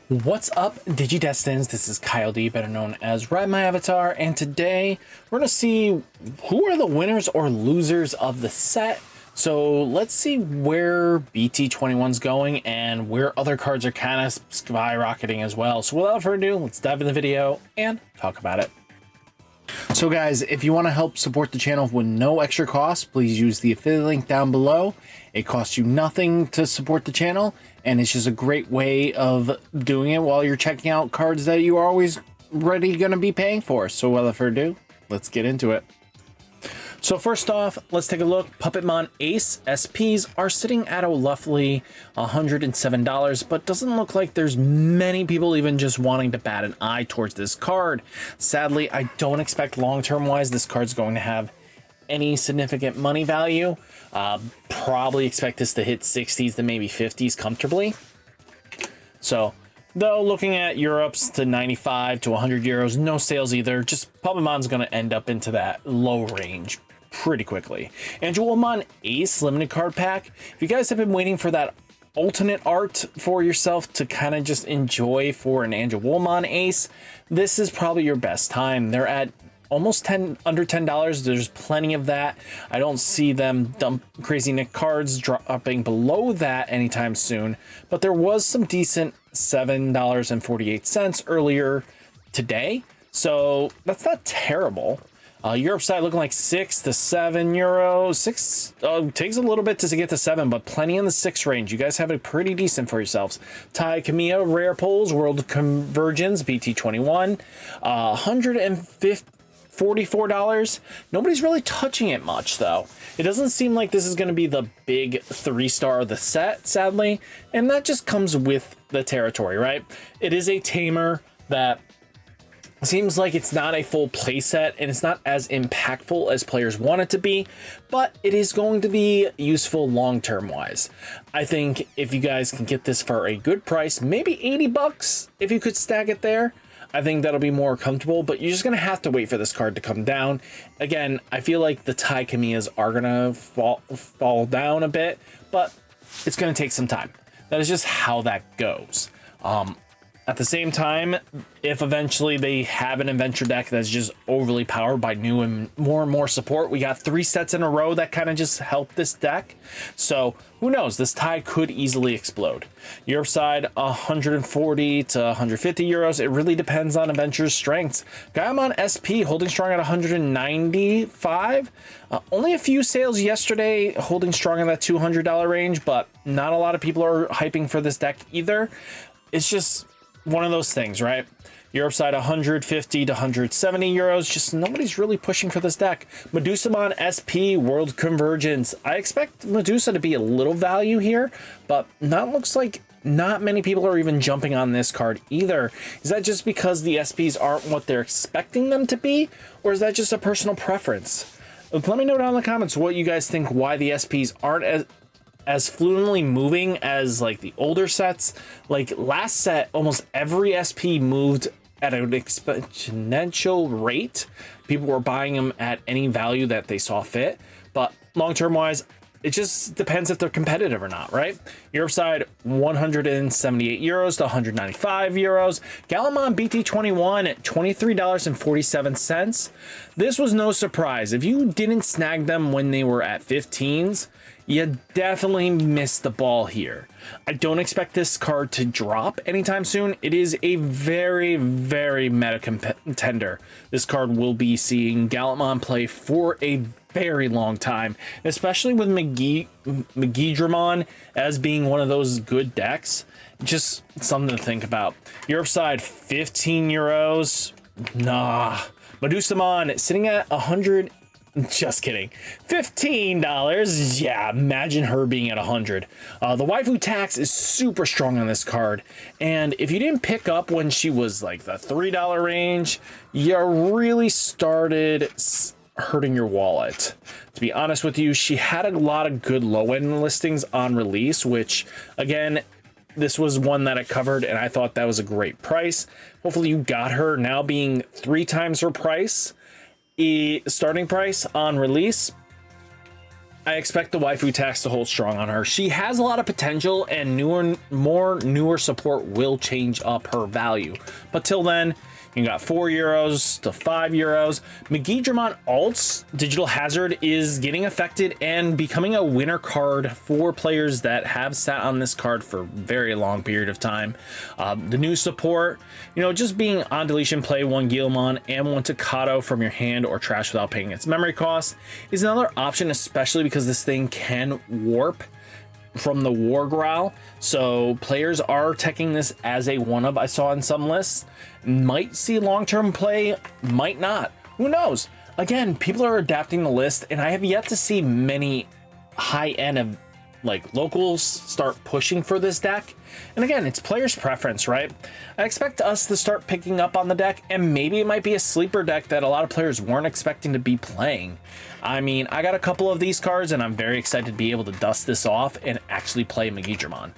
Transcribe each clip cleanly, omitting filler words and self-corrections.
What's up, Digidestins? This is Kyle D, better known as RideMyAvatar, and today we're going to see who are the winners or losers of the set. So let's see where BT-21's going and where other cards are kind of skyrocketing as well. So without further ado, let's dive in the video and talk about it. So guys, if you want to help support the channel with no extra cost, please use the affiliate link down below. It costs you nothing to support the channel, and it's just a great way of doing it while you're checking out cards that you are always ready going to be paying for. So without further ado, let's get into it. So first off, let's take a look. Puppetmon Ace SPs are sitting at a roughly $107, but doesn't look like there's many people even just wanting to bat an eye towards this card. Sadly, I don't expect long-term wise this card's going to have any significant money value. Probably expect this to hit 60s to maybe 50s comfortably. So though, looking at Europe's to 95 to 100 euros, no sales either. Just Puppetmon's going to end up into that low range pretty quickly. Angelwomon Ace limited card pack. If you guys have been waiting for that alternate art for yourself to kind of just enjoy for an Angelwomon Ace, this is probably your best time. They're at almost under $10. There's plenty of that. I don't see them dump Crazy Nick cards dropping below that anytime soon, but there was some decent $7.48 earlier today, so that's not terrible. Europe side looking like 6 to 7 euros. 6 takes a little bit to get to 7, but plenty in the 6 range. You guys have it pretty decent for yourselves. Tai Kamiya rare pulls, World Convergence, BT-21, $144. Nobody's really touching it much though. It doesn't seem like this is going to be the big 3-star of the set, sadly, and that just comes with the territory, right? It is a tamer that seems like it's not a full playset and it's not as impactful as players want it to be, but it is going to be useful long-term wise. I think if you guys can get this for a good price, maybe 80 bucks, if you could stack it there, I think that'll be more comfortable, but you're just going to have to wait for this card to come down. Again, I feel like the Tai Kamiyas are going to fall down a bit, but it's going to take some time. That is just how that goes. At the same time, if eventually they have an adventure deck that's just overly powered by new and more support, we got 3 sets in a row that kind of just help this deck. So who knows, this tie could easily explode. Europe side, 140 to 150 euros. It really depends on adventure's strengths. Gaimon SP holding strong at 195. Only a few sales yesterday holding strong in that $200 range, but not a lot of people are hyping for this deck either. It's just one of those things, right? Europe side 150 to 170 euros. Just nobody's really pushing for this deck. Medusamon SP World Convergence. I expect Medusa to be a little value here, but looks like not many people are even jumping on this card either. Is that just because the SPs aren't what they're expecting them to be, or is that just a personal preference? Let me know down in the comments what you guys think, why the SPs aren't as fluently moving as like the older sets. Like last set, almost every SP moved at an exponential rate. People were buying them at any value that they saw fit, but long-term wise, it just depends if they're competitive or not, right? Europe side, 178 euros to 195 euros. Gaimon BT-21 at $23.47. This was no surprise. If you didn't snag them when they were at 15s, you definitely missed the ball here. I don't expect this card to drop anytime soon. It is a very, very meta contender. This card will be seeing Gaimon play for a very long time, especially with Gigimon as being one of those good decks. Just something to think about. Europe side, 15 euros. Nah. Medusamon sitting at 100. Just kidding. $15. Yeah, imagine her being at 100. The waifu tax is super strong on this card, and if you didn't pick up when she was like the $3 range, you really started hurting your wallet. To be honest with you, she had a lot of good low-end listings on release, which again, this was one that I covered and I thought that was a great price. Hopefully you got her. Now being 3 times her price, starting price on release, I expect the waifu tax to hold strong on her. She has a lot of potential, and newer support will change up her value. But till then, you got €4 to €5. Gigimon Alt's Digital Hazard is getting affected and becoming a winner card for players that have sat on this card for a very long period of time. The new support, just being on deletion, play 1 Gaimon and 1 Takato from your hand or trash without paying its memory cost is another option, especially because this thing can warp from the War Growl. So players are teching this as a one-of. I saw in some lists. Might see long-term play, might not. Who knows? Again, people are adapting the list, and I have yet to see many high-end of locals start pushing for this deck. And again, it's players' preference, right? I expect us to start picking up on the deck, and maybe it might be a sleeper deck that a lot of players weren't expecting to be playing. I mean, I got a couple of these cards, and I'm very excited to be able to dust this off and actually play Digimon.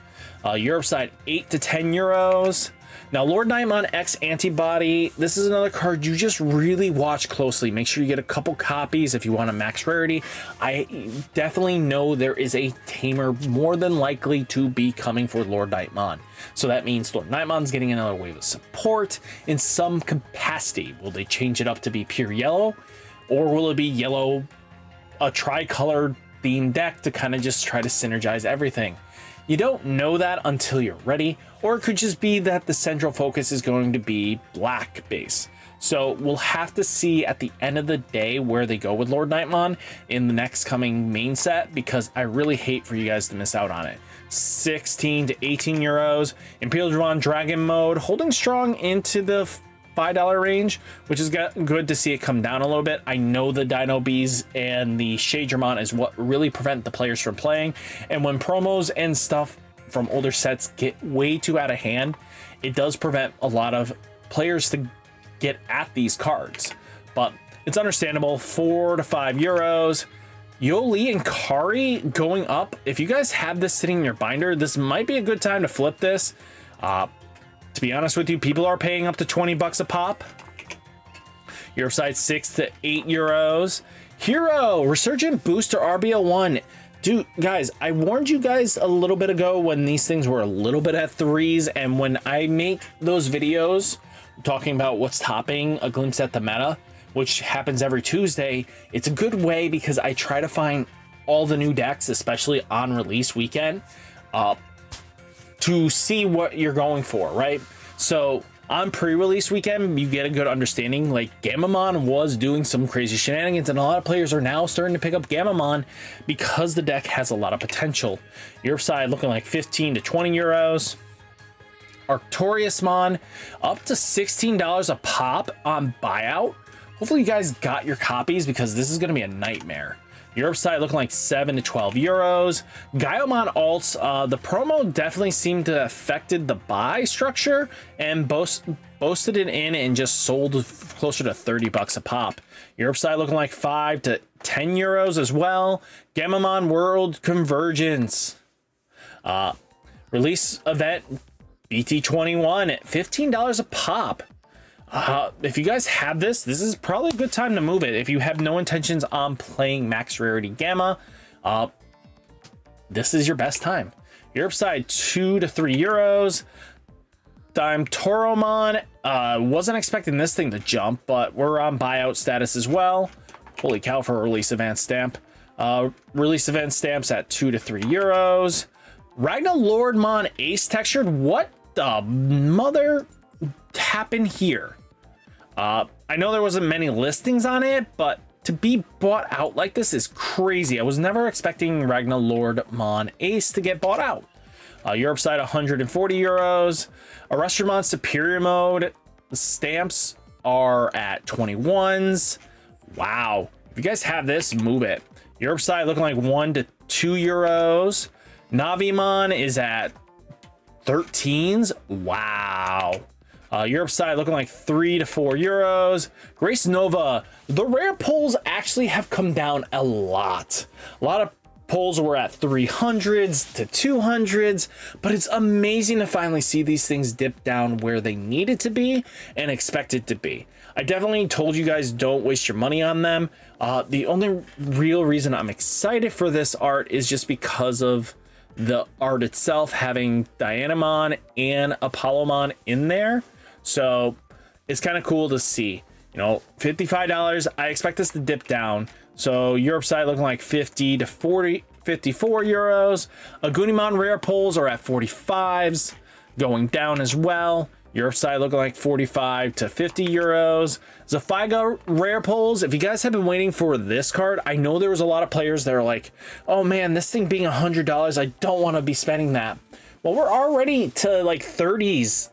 Europe side, €8 to €10. Now, LordKnightmon X Antibody, this is another card you just really watch closely. Make sure you get a couple copies if you want a max rarity. I definitely know there is a tamer more than likely to be coming for LordKnightmon. So that means LordKnightmon's getting another wave of support in some capacity. Will they change it up to be pure yellow? Or will it be yellow, a tricolor themed deck to kind of just try to synergize everything? You don't know that until you're ready, or it could just be that the central focus is going to be black base. So we'll have to see at the end of the day where they go with LordKnightmon in the next coming main set, because I really hate for you guys to miss out on it. 16 to €18. Imperialdramon Dragon Mode holding strong into the $5 range, which is good to see it come down a little bit. I know the Dino Bees and the Shadramon is what really prevent the players from playing, and when promos and stuff from older sets get way too out of hand, it does prevent a lot of players to get at these cards. But it's understandable. €4 to €5. Yoli and Kari going up. If you guys have this sitting in your binder, this might be a good time to flip this. To be honest with you, people are paying up to $20 a pop. Europe side, €6 to €8. Hero Resurgent Booster RBL1. Dude, guys, I warned you guys a little bit ago when these things were a little bit at threes, and when I make those videos talking about what's topping a glimpse at the meta, which happens every Tuesday, it's a good way because I try to find all the new decks, especially on release weekend, to see what you're going for, right? So on pre-release weekend, you get a good understanding. Like Gaimon was doing some crazy shenanigans, and a lot of players are now starting to pick up Gaimon because the deck has a lot of potential. Europe side looking like 15 to €20. Arcturusmon up to $16 a pop on buyout. Hopefully you guys got your copies, because this is going to be a nightmare. Europe side looking like 7 to €12. Gaimon alts, the promo definitely seemed to have affected the buy structure and boasted it in and just sold closer to $30 a pop. Europe side looking like 5 to €10 as well. Gaimon World Convergence. Release event BT-21 at $15 a pop. If you guys have this is probably a good time to move it. If you have no intentions on playing max rarity Gamma, this is your best time. Europe side, 2 to €3. Dimetromon, wasn't expecting this thing to jump, but we're on buyout status as well. Holy cow for a release event stamp. Release event stamps at 2 to €3. RagnaLordmon Ace textured. What the mother happened here? I know there wasn't many listings on it, but to be bought out like this is crazy. I was never expecting RagnaLordmon Ace to get bought out. Europe side, €140. Arcturusmon Superior Mode stamps are at 21s. Wow. If you guys have this, move it. Europe side looking like 1 to €2. Navimon is at 13s. Wow. Europe side looking like 3 to €4. GraceNova, the rare pulls actually have come down a lot. A lot of Polls were at 300s to 200s, but it's amazing to finally see these things dip down where they needed to be and expected to be. I definitely told you guys don't waste your money on them. The only real reason I'm excited for this art is just because of the art itself having Dianamon and Apollomon in there. So it's kind of cool to see. You know, $55. I expect this to dip down. So Europe side looking like 50 to 40, 54 euros. Agumon rare pulls are at 45s, going down as well. Europe side looking like 45 to 50 euros. Zephagamon rare pulls. If you guys have been waiting for this card, I know there was a lot of players that are like, oh man, this thing being $100, I don't want to be spending that. Well, we're already to like 30s,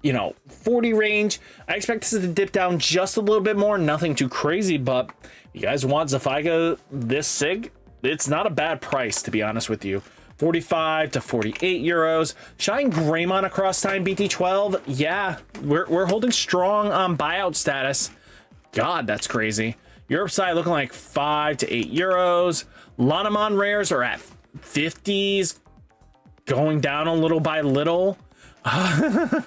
you know, 40 range. I expect this to dip down just a little bit more, nothing too crazy, but you guys want Zephagamon this sig? It's not a bad price, to be honest with you. 45 to 48 euros. Shine Greymon across time BT-12. Yeah, we're holding strong on buyout status. God, that's crazy. Europe side looking like 5 to 8 euros. Lanamon rares are at 50s, going down a little by little. I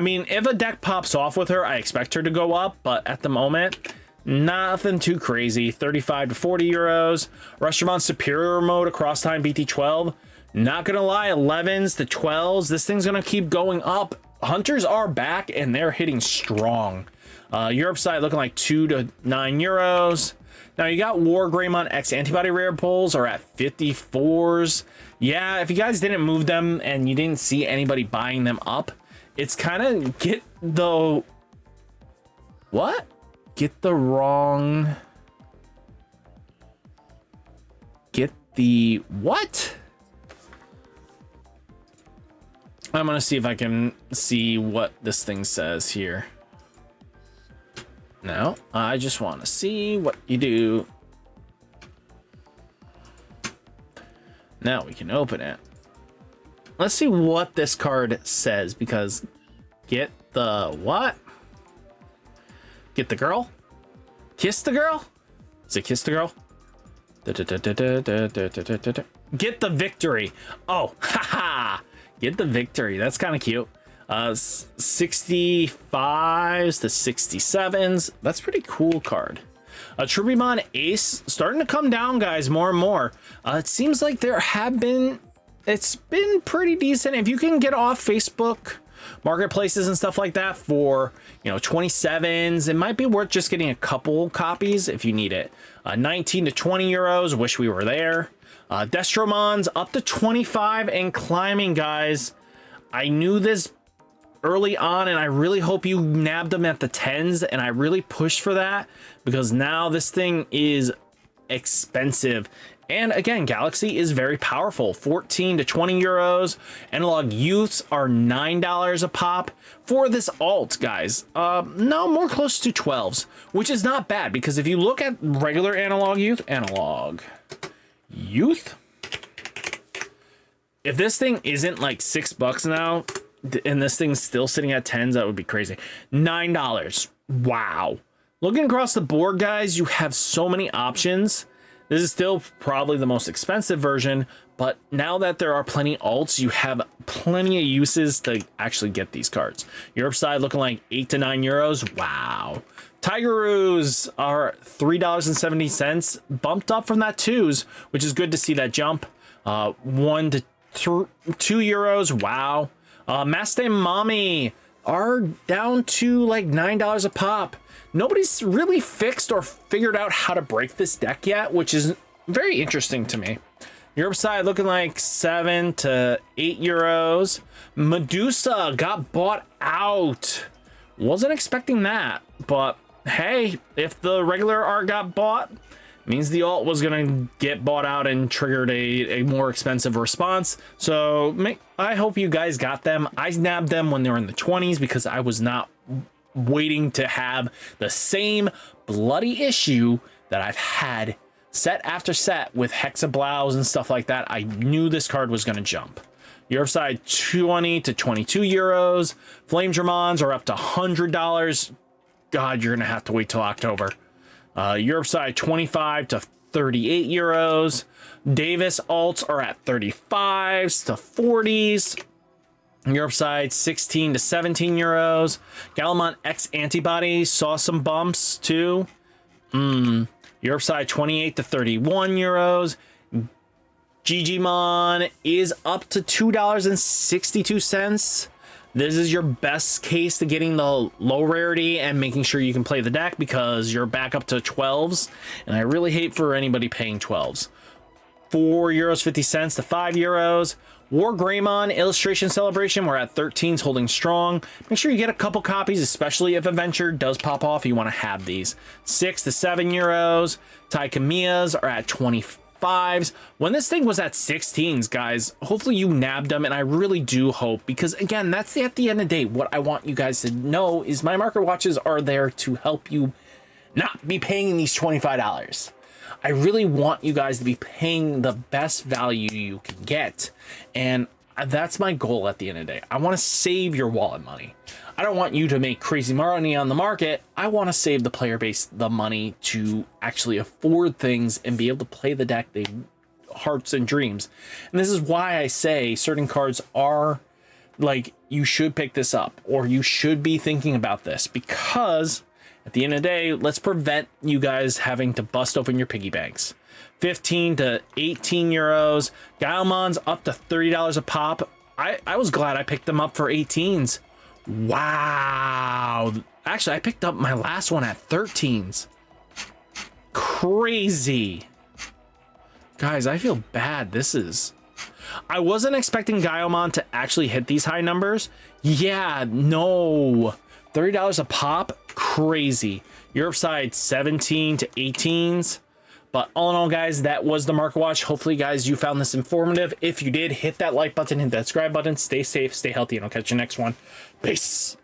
mean, if a deck pops off with her, I expect her to go up, but at the moment, nothing too crazy. 35 to 40 euros. Rushmon Superior Mode across time BT-12. Not gonna lie, 11s to 12s. This thing's gonna keep going up. Hunters are back and they're hitting strong. Europe side looking like 2 to 9 euros. Now you got WarGreymon X antibody rare pulls are at 54s. Yeah, if you guys didn't move them and you didn't see anybody buying them up, it's kind of get the what? Get the wrong. Get the what? I'm gonna see if I can see what this thing says here. No, I just want to see what you do. Now we can open it. Let's see what this card says, because get the what? Get the girl? Kiss the girl? Is it kiss the girl? Get the victory. Oh, haha. Get the victory. That's kind of cute. 65s to 67s. That's pretty cool card. Tribimon Ace starting to come down, guys, more and more. It seems like there have been, it's been pretty decent. If you can get off Facebook marketplaces and stuff like that for, you know, 27s, it might be worth just getting a couple copies if you need it. 19 to 20 euros. Wish we were there. Destromon's up to 25 and climbing, guys. I knew this early on, and I really hope you nabbed them at the 10s, and I really pushed for that, because now this thing is expensive. And again, Galaxy is very powerful. 14 to 20 euros. Analog Youths are $9 a pop for this alt, guys. No, more close to 12s, which is not bad, because if you look at regular Analog Youth, if this thing isn't like $6 now, and this thing's still sitting at 10s, that would be crazy. $9. Wow. Looking across the board, guys, you have so many options. This is still probably the most expensive version, but now that there are plenty alts, you have plenty of uses to actually get these cards. Europe side looking like 8 to 9 euros. Wow. Tigeroos are $3.70, bumped up from that 2s, which is good to see that jump. 1 to 2 euros. Wow. Mastemon are down to like $9 a pop. Nobody's really fixed or figured out how to break this deck yet, which is very interesting to me. Europe side looking like 7 to 8 euros. Medusa got bought out. Wasn't expecting that, but hey, if the regular art got bought, means the alt was gonna get bought out and triggered a more expensive response. So I hope you guys got them. I nabbed them when they were in the 20s because I was not waiting to have the same bloody issue that I've had set after set with Hexablows and stuff like that. I knew this card was gonna jump. Europe side 20 to 22 euros. Flamedramons are up to $100. God, you're gonna have to wait till October. Europe side 25 to 38 euros. Davis alts are at 35s to 40s. Europe side 16 to 17 euros. Gaimon X antibody saw some bumps too. Europe side 28 to 31 euros. Gigimon is up to $2.62. This is your best case to getting the low rarity and making sure you can play the deck, because you're back up to 12s, and I really hate for anybody paying 12s. 4 euros 50 cents to 5 euros. WarGreymon illustration celebration, we're at 13s, holding strong. Make sure you get a couple copies, especially if Adventure does pop off. You want to have these. 6 to 7 euros. Tai Kamiyas are at 25s. When this thing was at 16s, guys, hopefully you nabbed them, and I really do hope, because again, that's at the end of the day, what I want you guys to know is my market watches are there to help you not be paying these $25. I really want you guys to be paying the best value you can get, and that's my goal at the end of the day. I want to save your wallet money. I don't want you to make crazy money on the market. I want to save the player base the money to actually afford things and be able to play the deck they hearts and dreams. And this is why I say certain cards are like, you should pick this up, or you should be thinking about this, because at the end of the day, let's prevent you guys having to bust open your piggy banks. 15 to 18 euros. Gaimon's up to $30 a pop. I was glad I picked them up for 18s. Wow. Actually, I picked up my last one at 13s. Crazy. Guys, I feel bad. I wasn't expecting Gaimon to actually hit these high numbers. Yeah, no. $30 a pop? Crazy. Europe side 17 to 18s. But all in all, guys, that was the market watch. Hopefully, guys, you found this informative. If you did, hit that like button, hit that subscribe button. Stay safe, stay healthy, and I'll catch you next one. Peace.